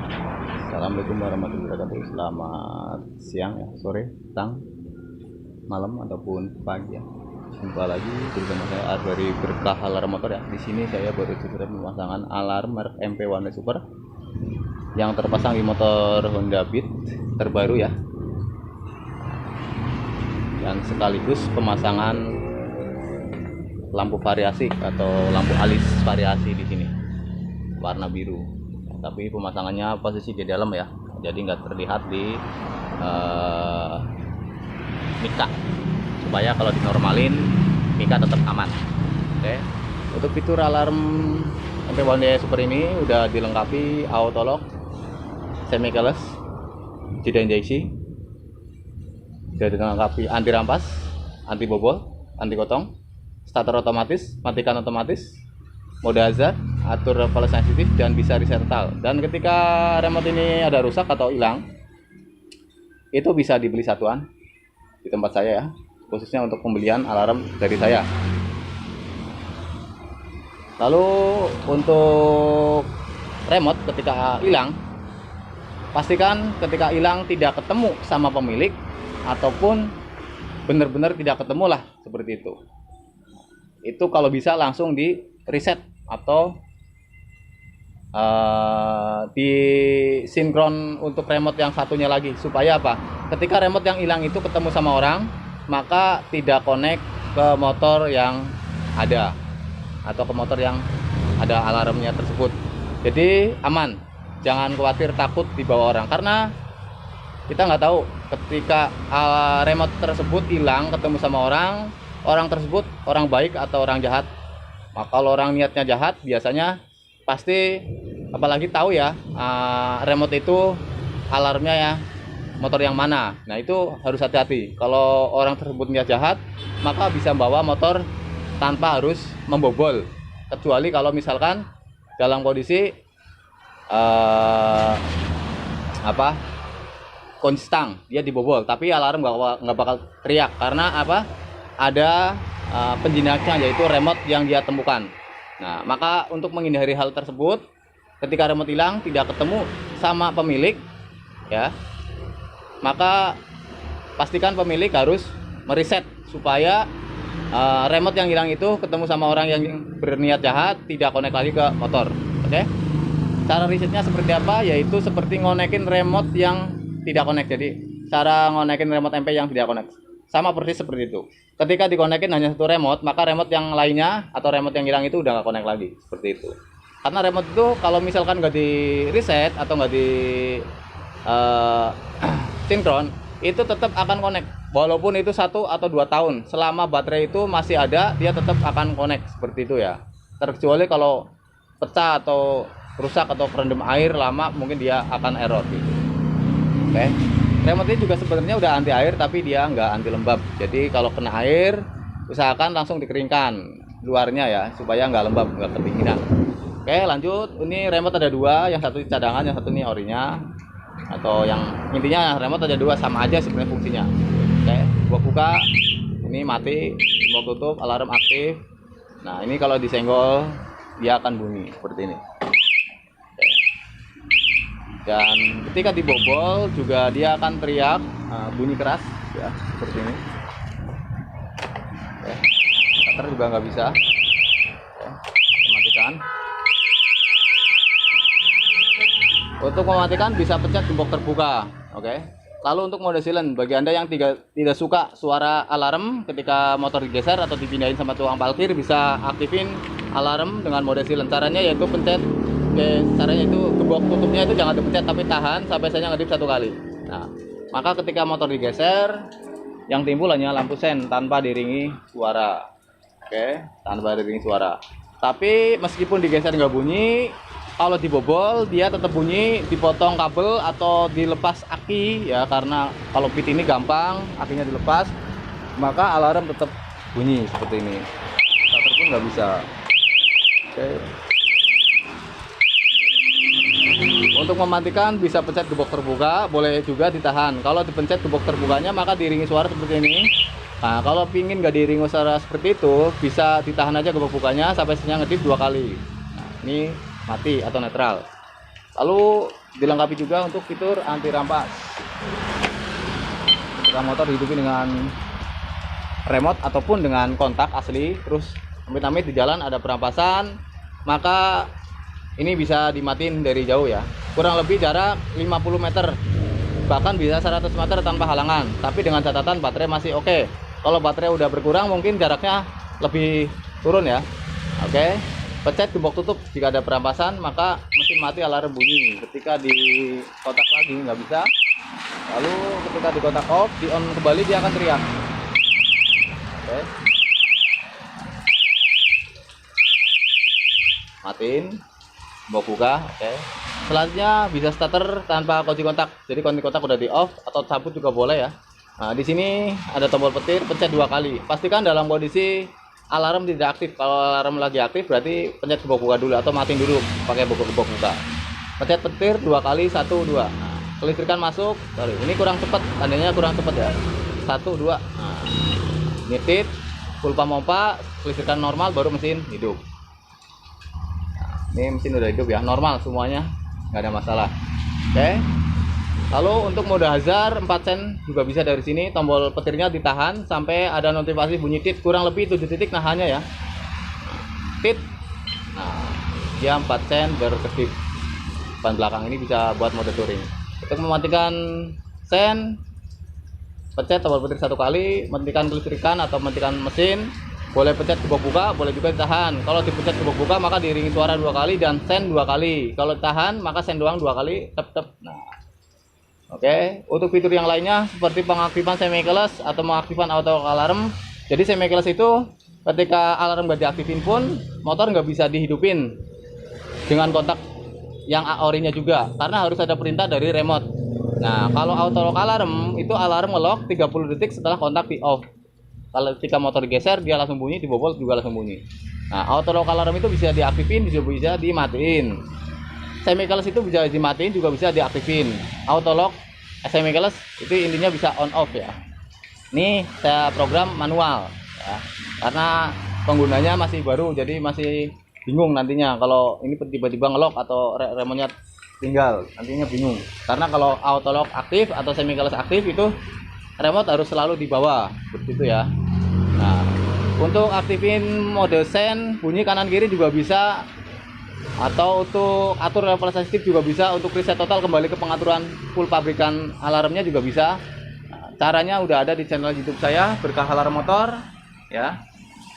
Assalamualaikum warahmatullahi wabarakatuh. Selamat siang ya, sore, petang, malam ataupun pagi ya. Jumpa lagi bersama saya dari Berkah Alarm Motor ya. Di sini saya baru saja pemasangan alarm merek MP One Super yang terpasang di motor Honda Beat terbaru ya. Dan sekaligus pemasangan lampu variasi atau lampu alis variasi di sini warna biru. Tapi pemasangannya posisi di dalam ya, jadi nggak terlihat di mika, supaya kalau dinormalin mika tetap aman. Oke. Untuk fitur alarm MP One Super ini udah dilengkapi auto lock, semi keyless, tidak injeksi, sudah dilengkapi anti rampas, anti bobol, anti gotong, starter otomatis, matikan otomatis, mode hazard, atur level sensitif, dan bisa reset total. Dan ketika remote ini ada rusak atau hilang, itu bisa dibeli satuan di tempat saya ya, khususnya untuk pembelian alarm dari saya. Lalu untuk remote ketika hilang, pastikan ketika hilang tidak ketemu sama pemilik ataupun benar-benar tidak ketemu lah, seperti itu. Itu kalau bisa langsung di reset atau di sinkron untuk remote yang satunya lagi, supaya apa, ketika remote yang hilang itu ketemu sama orang, maka tidak connect ke motor yang ada atau ke motor yang ada alarmnya tersebut. Jadi aman, jangan khawatir takut dibawa orang, karena kita nggak tahu ketika remote tersebut hilang ketemu sama orang tersebut orang baik atau orang jahat. Nah, kalau orang niatnya jahat biasanya pasti, apalagi tahu ya remote itu alarmnya ya motor yang mana. Nah, itu harus hati-hati. Kalau orang tersebut niat jahat, maka bisa bawa motor tanpa harus membobol, kecuali kalau misalkan dalam kondisi kunci stang dia dibobol, tapi alarm nggak bakal teriak karena apa, ada penjinaknya, yaitu remote yang dia temukan. Nah, maka untuk menghindari hal tersebut, ketika remote hilang tidak ketemu sama pemilik ya, maka pastikan pemilik harus mereset supaya remote yang hilang itu ketemu sama orang yang berniat jahat, tidak connect lagi ke motor. Oke. Cara resetnya seperti apa? Yaitu seperti ngonekin remote yang tidak connect. Jadi cara ngonekin remote MP yang tidak connect sama persis seperti itu. Ketika dikonekin hanya satu remote, maka remote yang lainnya atau remote yang hilang itu udah nggak connect lagi, seperti itu. Karena remote itu kalau misalkan nggak di reset atau nggak di sinkron, itu tetap akan connect walaupun itu 1 atau 2 tahun. Selama baterai itu masih ada, dia tetap akan connect, seperti itu ya. Terkecuali kalau pecah atau rusak atau kerendam air lama, mungkin dia akan error gitu. Oke. Remote ini juga sebenarnya udah anti air, tapi dia nggak anti lembab. Jadi kalau kena air, usahakan langsung dikeringkan luarnya ya, supaya nggak lembab, nggak kedinginan. Oke, lanjut. Ini remote ada 2, yang satu cadangan, yang satu ini orinya. Atau yang intinya remote ada 2, sama aja sebenarnya fungsinya. Oke, gua buka, ini mati, gua tutup, alarm aktif. Nah, ini kalau disenggol dia akan bunyi seperti ini. Dan ketika dibobol juga dia akan teriak bunyi keras ya, seperti ini. Starter juga nggak bisa. Matikan. Untuk mematikan bisa pencet gembok terbuka. Oke. Lalu untuk mode silent, bagi Anda yang tidak suka suara alarm ketika motor digeser atau dipindahin sama tukang parkir, bisa aktifin alarm dengan mode silent. Caranya yaitu pencet. Caranya itu gembok tutupnya itu jangan dipencet, tapi tahan sampai saya ngedip 1 kali. Nah, maka ketika motor digeser, yang timbul hanya lampu sen tanpa diiringi suara. Oke, tanpa diiringi suara. Tapi meskipun digeser nggak bunyi, kalau dibobol dia tetap bunyi, dipotong kabel atau dilepas aki ya, karena kalau pit ini gampang akinya dilepas, maka alarm tetap bunyi seperti ini. Starter pun nggak bisa. Oke. Untuk mematikan bisa pencet gembok terbuka, boleh juga ditahan. Kalau dipencet gembok terbukanya maka diiringi suara seperti ini. Nah, kalau pingin nggak diiringi suara seperti itu, bisa ditahan aja gembok bukanya sampai saya ngedip 2 kali. Nah, ini mati atau netral. Lalu Dilengkapi juga untuk fitur anti rampas. Ketika motor dihidupin dengan remote ataupun dengan kontak asli, terus amit-amit di jalan ada perampasan, maka ini bisa dimatiin dari jauh ya. Kurang lebih jarak 50 meter, bahkan bisa 100 meter tanpa halangan. Tapi dengan catatan baterai masih oke. Kalau baterai udah berkurang mungkin jaraknya lebih turun ya. Oke. Pencet gembok tutup jika ada perampasan, maka mesin mati, alarm bunyi. Ketika di kotak lagi nggak bisa. Lalu ketika di kotak off, di on kembali dia akan teriak. Oke. Matiin, mau buka. Oke. Selanjutnya bisa starter tanpa kunci kontak. Jadi kunci kontak udah di off atau cabut juga boleh ya. Nah, di sini ada tombol petir, pencet 2 kali. Pastikan dalam kondisi alarm tidak aktif. Kalau alarm lagi aktif berarti pencet gembok buka dulu atau matiin dulu pakai gembok buka. Pencet petir 2 kali, 1 2. Nah, kelistrikan masuk. Sorry, ini kurang cepat, tandanya kurang cepat ya. 1 2. Nah, nyetit, full pompa, kelistrikan normal baru mesin hidup. Nah, ini mesin udah hidup ya, normal semuanya, nggak ada masalah. Oke. Lalu untuk mode hazard 4 sen juga bisa dari sini. Tombol petirnya ditahan sampai ada notifikasi bunyi tit, kurang lebih 7 titik nahannya ya. Tit. Nah, dia 4 sen berkedip. Ban belakang ini bisa buat mode touring. Untuk mematikan sen, pencet tombol petir 1 kali, matikan kelistrikan atau matikan mesin. Boleh pencet gembok buka, boleh juga ditahan. Kalau dipencet gembok buka maka diiringi suara 2 kali dan sen 2 kali. Kalau ditahan maka sen doang 2 kali, tep tep. Nah. Oke, untuk fitur yang lainnya seperti pengaktifan semi keyless atau mengaktifkan auto alarm. Jadi semi keyless itu ketika alarm nggak diaktifin pun motor nggak bisa dihidupin dengan kontak yang orinya juga, karena harus ada perintah dari remote. Nah, kalau auto lock alarm itu alarm ngelock 30 detik setelah kontak di off. Kalau ketika motor digeser dia langsung bunyi, dibobol juga langsung bunyi. Nah, auto lock alarm itu bisa diaktifin, bisa dimatiin. Semi keyless itu bisa dimatiin juga bisa diaktifin. Auto lock semi keyless itu intinya bisa on off ya. Ini saya program manual ya, karena penggunanya masih baru, jadi masih bingung nantinya kalau ini tiba-tiba ngelock atau remote-nya tinggal, nantinya bingung. Karena kalau auto lock aktif atau semi keyless aktif itu remote harus selalu di bawah seperti itu ya. Nah, untuk aktifin mode sen bunyi kanan kiri juga bisa, atau untuk atur level sensitif juga bisa. Untuk reset total kembali ke pengaturan full pabrikan alarmnya juga bisa. Nah, caranya udah ada di channel YouTube saya, Berkah Alarm Motor ya.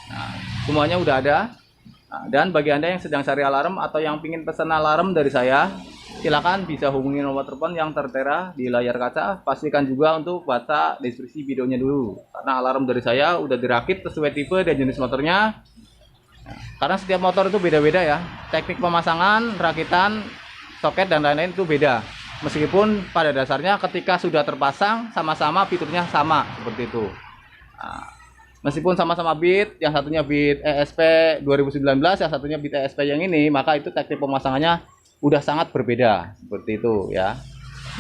Nah, semuanya udah ada. Nah, dan bagi Anda yang sedang cari alarm atau yang ingin pesan alarm dari saya, silakan bisa hubungi nomor telepon yang tertera di layar kaca. Pastikan juga untuk baca deskripsi videonya dulu, karena alarm dari saya udah dirakit sesuai tipe dan jenis motornya. Karena setiap motor itu beda-beda ya, teknik pemasangan, rakitan, soket dan lain-lain itu beda. Meskipun pada dasarnya ketika sudah terpasang sama-sama fiturnya sama seperti itu. Nah, meskipun sama-sama Beat, yang satunya Beat ESP 2019, yang satunya Beat ESP yang ini, maka itu teknik pemasangannya udah sangat berbeda seperti itu ya.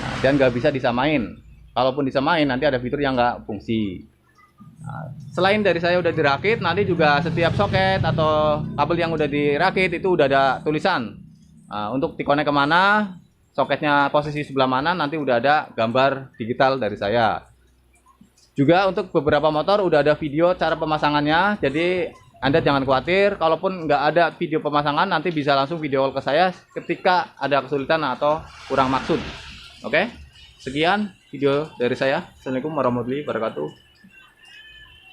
Nah, dan nggak bisa disamain. Kalaupun disamain nanti ada fitur yang nggak fungsi. Nah, selain dari saya udah dirakit, nanti juga setiap soket atau kabel yang udah dirakit itu udah ada tulisan. Nah, untuk dikonek kemana, soketnya posisi sebelah mana, nanti udah ada gambar digital dari saya. Juga untuk beberapa motor udah ada video cara pemasangannya, jadi Anda jangan khawatir. Kalaupun nggak ada video pemasangan, nanti bisa langsung video call ke saya ketika ada kesulitan atau kurang maksud. Oke, sekian video dari saya. Assalamualaikum warahmatullahi wabarakatuh.